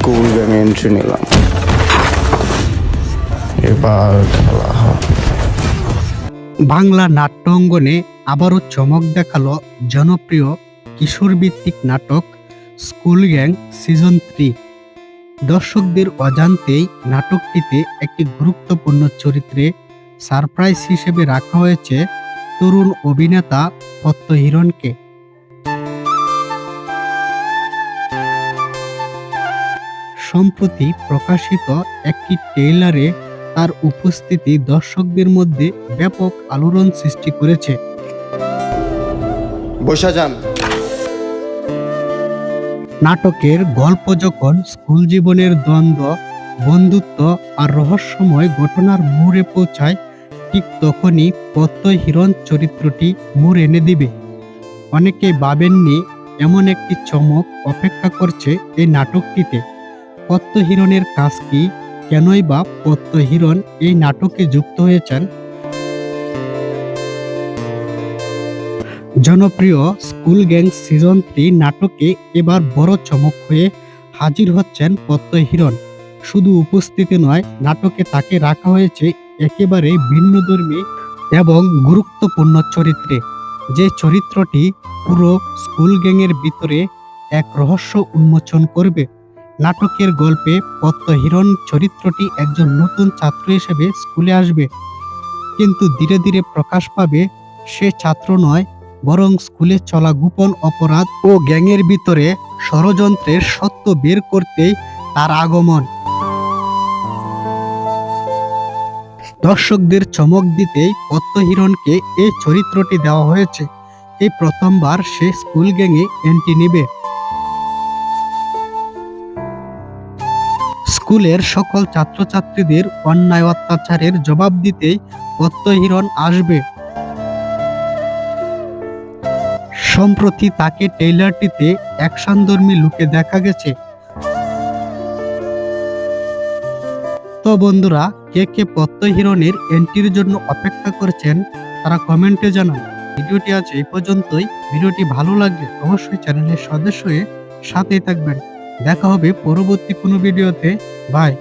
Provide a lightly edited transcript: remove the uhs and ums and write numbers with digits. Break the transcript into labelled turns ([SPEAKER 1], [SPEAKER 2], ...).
[SPEAKER 1] School গ্যাংয়ে entry নিলাম। এবার খেলা হবে।
[SPEAKER 2] বাংলা নাট্য অঙ্গনে আবারও চমক দেখালো জনপ্রিয় কিশোর ভিত্তিক নাটক স্কুল গ্যাং সিজন 3। দর্শকদের অজান্তেই নাটকটিতে একটি গুরুত্বপূর্ণ চরিত্রে সারপ্রাইজ হিসেবে রাখা হয়েছে তরুণ অভিনেতা পদ্ম হিরণকে। সম্প্রতি প্রকাশিত একটি ট্রেইলারে তার উপস্থিতি দর্শকদের মধ্যে ব্যাপক আলোড়ন সৃষ্টি করেছে।
[SPEAKER 1] বসা যান।
[SPEAKER 2] নাটকের গল্প যখন স্কুল জীবনের দ্বন্দ্ব, বন্ধুত্ব আর রহস্যময় ঘটনার মোড়ে পৌঁছায়, ঠিক তখনই পদ্ম হিরণ চরিত্রটি মোড় এনে দিবে। অনেকেই ভাবেননি এমন একটি চমক অপেক্ষা করছে এই নাটকটিতে। পদ্ম হিরণের কাজ কি, কেনই বা পদ্ম হিরণ এই নাটকে যুক্ত হয়েছেন? জনপ্রিয় স্কুল গ্যাং সিজন 3 নাটকে এবার বড় চমক হয়ে হাজির হচ্ছেন পদ্ম হিরণ। শুধু উপস্থিতি নয়, নাটকে তাকে রাখা হয়েছে একেবারে ভিন্নধর্মী এবং গুরুত্বপূর্ণ চরিত্রে, যে চরিত্রটি পুরো স্কুল গ্যাংয়ের ভিতরে এক রহস্য উন্মোচন করবে। নাটকের গল্পে পদ্ম হিরণ চরিত্রটি একজন নতুন ছাত্র হিসেবে স্কুলে আসবে, কিন্তু ধীরে ধীরে প্রকাশ পাবে সে ছাত্র নয়, বরং স্কুলে চলা গোপন অপরাধ ও গ্যাংয়ের ভিতরে ষড়যন্ত্রের সত্য বের করতেই তার আগমন। দর্শকদের চমক দিতেই পদ্ম হিরণকে এই চরিত্রটি দেওয়া হয়েছে। এই প্রথমবার সে স্কুল গ্যাংয়ে এন্ট্রি নেবে। স্কুলের সকল ছাত্রছাত্রীদের অন্যায় অত্যাচারের জবাব দিতেই পদ্ম হিরণ আসবে। সম্প্রতি তাকে ট্রেইলারটিতে অ্যাকশনধর্মী লুকে দেখা গেছে। তো বন্ধুরা, কে কে পদ্ম হিরণের এন্ট্রির জন্য অপেক্ষা করছেন তারা কমেন্টে জানান। ভিডিওটি আজ এই পর্যন্তই। ভিডিওটি ভালো লাগলে অবশ্যই চ্যানেলের সদস্য হয়ে সাথেই থাকবেন। দেখা হবে পরবর্তী কোনো ভিডিওতে। বাই।